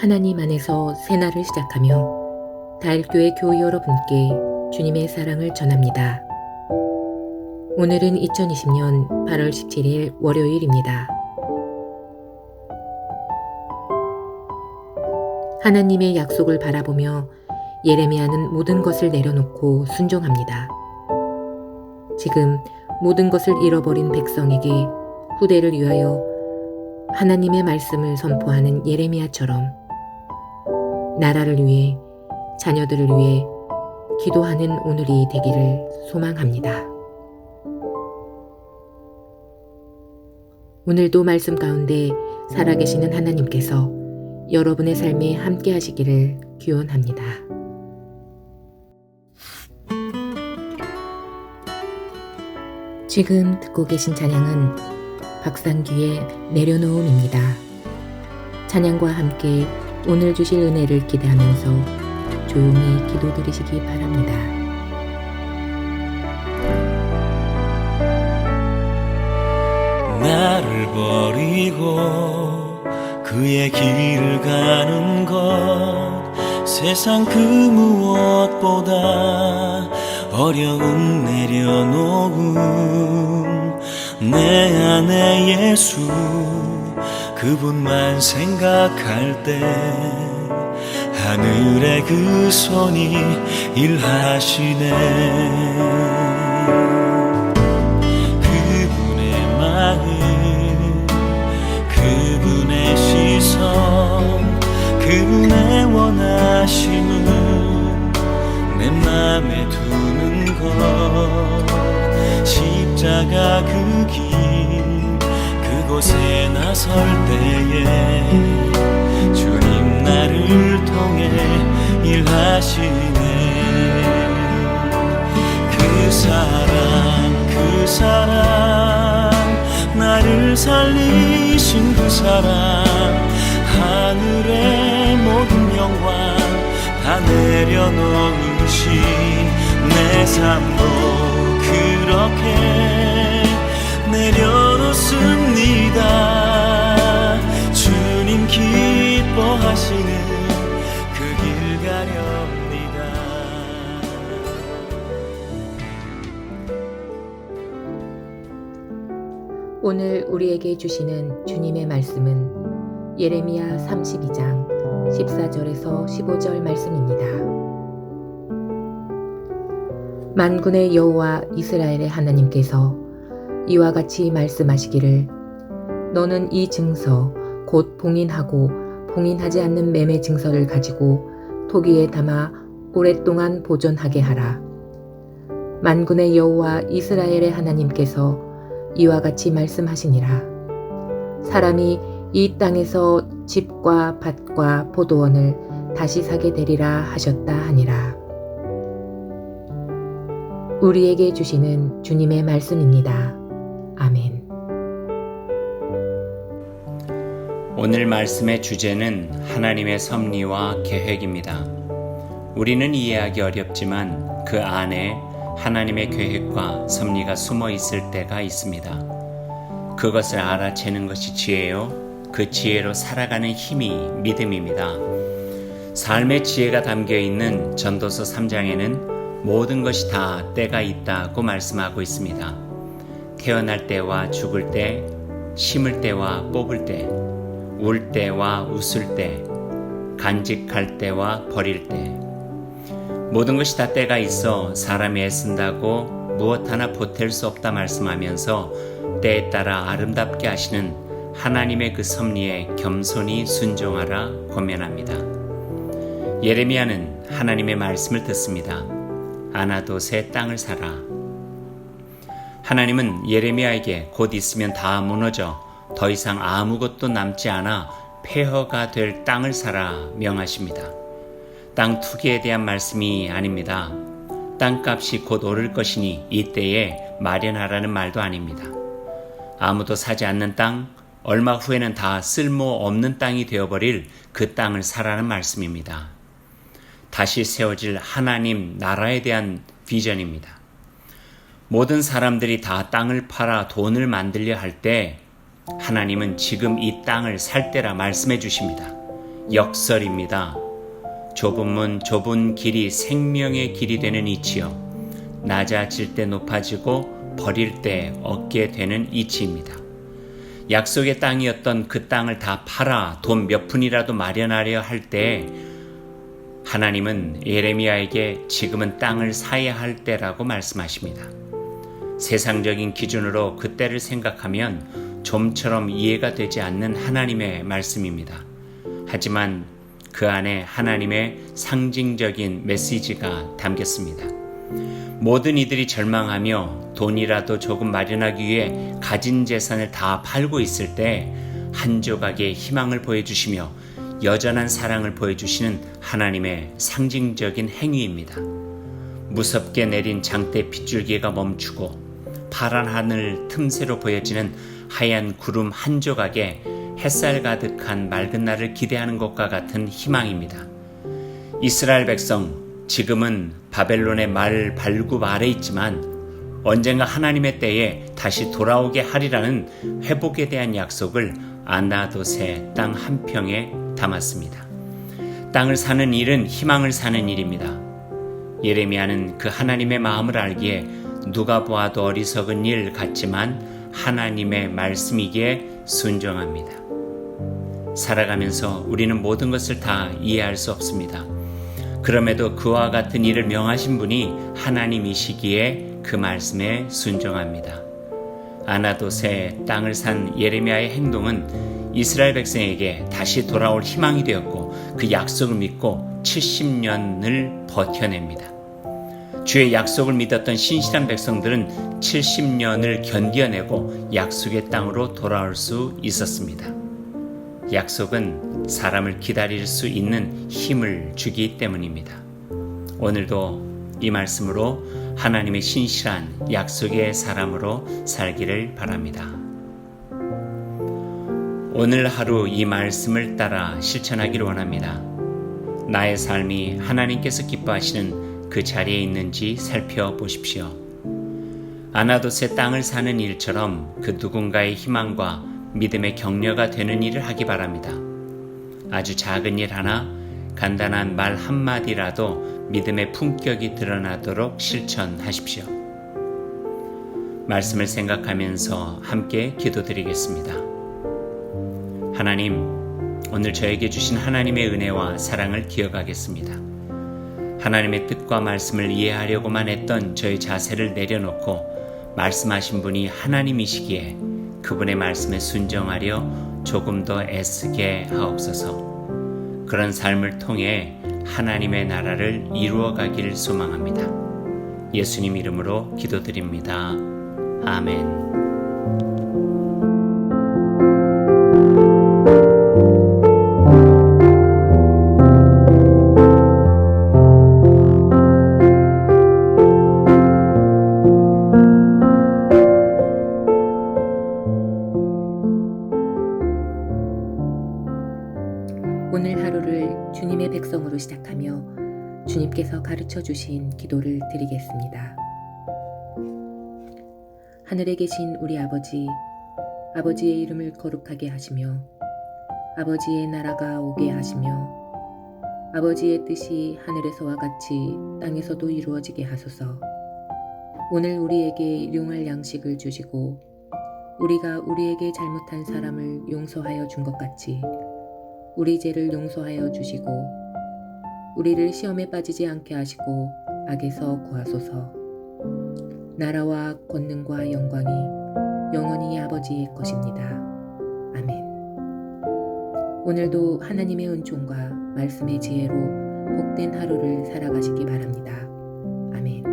하나님 안에서 새날을 시작하며 다일교회 교우 여러분께 주님의 사랑을 전합니다. 오늘은 2020년 8월 17일 월요일입니다. 하나님의 약속을 바라보며 예레미야는 모든 것을 내려놓고 순종합니다. 지금 모든 것을 잃어버린 백성에게 후대를 위하여 하나님의 말씀을 선포하는 예레미야처럼 나라를 위해, 자녀들을 위해 기도하는 오늘이 되기를 소망합니다. 오늘도 말씀 가운데 살아계시는 하나님께서 여러분의 삶에 함께 하시기를 기원합니다. 지금 듣고 계신 찬양은 박상규의 내려놓음입니다. 찬양과 함께 오늘 주실 은혜를 기대하면서 조용히 기도 드리시기 바랍니다. 나를 버리고 그의 길을 가는 것 세상 그 무엇보다 어려운 내려놓음 내 안에 예수 그분만 생각할 때 하늘의 그 손이 일하시네. 그분의 마음 그분의 시선 그분의 원하심은 내 맘에 두는 것 십자가 그 길 그곳에 나설 때에 주님 나를 통해 일하시네. 그 사랑 나를 살리신 그 사랑 하늘의 모든 영광 다 내려놓으신 내 삶도 그렇게 내려놓습니다. 주님 기뻐하시는 그 길 가렵니다. 오늘 우리에게 주시는 주님의 말씀은 예레미야 32장 14절에서 15절 말씀입니다. 만군의 여호와 이스라엘의 하나님께서 이와 같이 말씀하시기를 너는 이 증서 곧 봉인하고 봉인하지 않는 매매 증서를 가지고 토기에 담아 오랫동안 보존하게 하라. 만군의 여호와 이스라엘의 하나님께서 이와 같이 말씀하시니라. 사람이 이 땅에서 집과 밭과 포도원을 다시 사게 되리라 하셨다 하니라. 우리에게 주시는 주님의 말씀입니다. 아멘. 오늘 말씀의 주제는 하나님의 섭리와 계획입니다. 우리는 이해하기 어렵지만 그 안에 하나님의 계획과 섭리가 숨어 있을 때가 있습니다. 그것을 알아채는 것이 지혜요, 그 지혜로 살아가는 힘이 믿음입니다. 삶의 지혜가 담겨 있는 전도서 3장에는 모든 것이 다 때가 있다고 말씀하고 있습니다. 태어날 때와 죽을 때, 심을 때와 뽑을 때, 울 때와 웃을 때, 간직할 때와 버릴 때, 모든 것이 다 때가 있어 사람이 애쓴다고 무엇 하나 보탤 수 없다 말씀하면서 때에 따라 아름답게 하시는 하나님의 그 섭리에 겸손히 순종하라 권면합니다. 예레미야는 하나님의 말씀을 듣습니다. 아나도세 땅을 사라. 하나님은 예레미야에게 곧 있으면 다 무너져 더 이상 아무것도 남지 않아 폐허가 될 땅을 사라 명하십니다. 땅 투기에 대한 말씀이 아닙니다. 땅값이 곧 오를 것이니 이때에 마련하라는 말도 아닙니다. 아무도 사지 않는 땅, 얼마 후에는 다 쓸모없는 땅이 되어버릴 그 땅을 사라는 말씀입니다. 다시 세워질 하나님 나라에 대한 비전입니다. 모든 사람들이 다 땅을 팔아 돈을 만들려 할 때 하나님은 지금 이 땅을 살 때라 말씀해 주십니다. 역설입니다. 좁은 문, 좁은 길이 생명의 길이 되는 이치요. 낮아질 때 높아지고 버릴 때 얻게 되는 이치입니다. 약속의 땅이었던 그 땅을 다 팔아 돈 몇 푼이라도 마련하려 할 때 하나님은 예레미야에게 지금은 땅을 사야 할 때라고 말씀하십니다. 세상적인 기준으로 그 때를 생각하면 좀처럼 이해가 되지 않는 하나님의 말씀입니다. 하지만 그 안에 하나님의 상징적인 메시지가 담겼습니다. 모든 이들이 절망하며 돈이라도 조금 마련하기 위해 가진 재산을 다 팔고 있을 때 한 조각의 희망을 보여주시며 여전한 사랑을 보여주시는 하나님의 상징적인 행위입니다. 무섭게 내린 장대 빗줄기가 멈추고 파란 하늘 틈새로 보여지는 하얀 구름 한 조각에 햇살 가득한 맑은 날을 기대하는 것과 같은 희망입니다. 이스라엘 백성, 지금은 바벨론의 말 발굽 아래 있지만 언젠가 하나님의 때에 다시 돌아오게 하리라는 회복에 대한 약속을 아나돗의 땅 한평에 담았습니다. 땅을 사는 일은 희망을 사는 일입니다. 예레미야는 그 하나님의 마음을 알기에 누가 보아도 어리석은 일 같지만 하나님의 말씀이기에 순종합니다. 살아가면서 우리는 모든 것을 다 이해할 수 없습니다. 그럼에도 그와 같은 일을 명하신 분이 하나님이시기에 그 말씀에 순종합니다. 아나돗의 땅을 산 예레미야의 행동은 이스라엘 백성에게 다시 돌아올 희망이 되었고 그 약속을 믿고 70년을 버텨냅니다. 주의 약속을 믿었던 신실한 백성들은 70년을 견뎌내고 약속의 땅으로 돌아올 수 있었습니다. 약속은 사람을 기다릴 수 있는 힘을 주기 때문입니다. 오늘도 이 말씀으로 하나님의 신실한 약속의 사람으로 살기를 바랍니다. 오늘 하루 이 말씀을 따라 실천하기를 원합니다. 나의 삶이 하나님께서 기뻐하시는 그 자리에 있는지 살펴보십시오. 아나돗의 땅을 사는 일처럼 그 누군가의 희망과 믿음의 격려가 되는 일을 하기 바랍니다. 아주 작은 일 하나, 간단한 말 한마디라도 믿음의 품격이 드러나도록 실천하십시오. 말씀을 생각하면서 함께 기도드리겠습니다. 하나님, 오늘 저에게 주신 하나님의 은혜와 사랑을 기억하겠습니다. 하나님의 뜻과 말씀을 이해하려고만 했던 저의 자세를 내려놓고 말씀하신 분이 하나님이시기에 그분의 말씀에 순종하려 조금 더 애쓰게 하옵소서. 그런 삶을 통해 하나님의 나라를 이루어가기를 소망합니다. 예수님 이름으로 기도드립니다. 아멘. 오늘 하루를 주님의 백성으로 시작하며 주님께서 가르쳐 주신 기도를 드리겠습니다. 하늘에 계신 우리 아버지, 아버지의 이름을 거룩하게 하시며 아버지의 나라가 오게 하시며 아버지의 뜻이 하늘에서와 같이 땅에서도 이루어지게 하소서. 오늘 우리에게 일용할 양식을 주시고 우리가 우리에게 잘못한 사람을 용서하여 준 것 같이 우리 죄를 용서하여 주시고 우리를 시험에 빠지지 않게 하시고 악에서 구하소서. 나라와 권능과 영광이 영원히 아버지의 것입니다. 아멘. 오늘도 하나님의 은총과 말씀의 지혜로 복된 하루를 살아가시기 바랍니다. 아멘.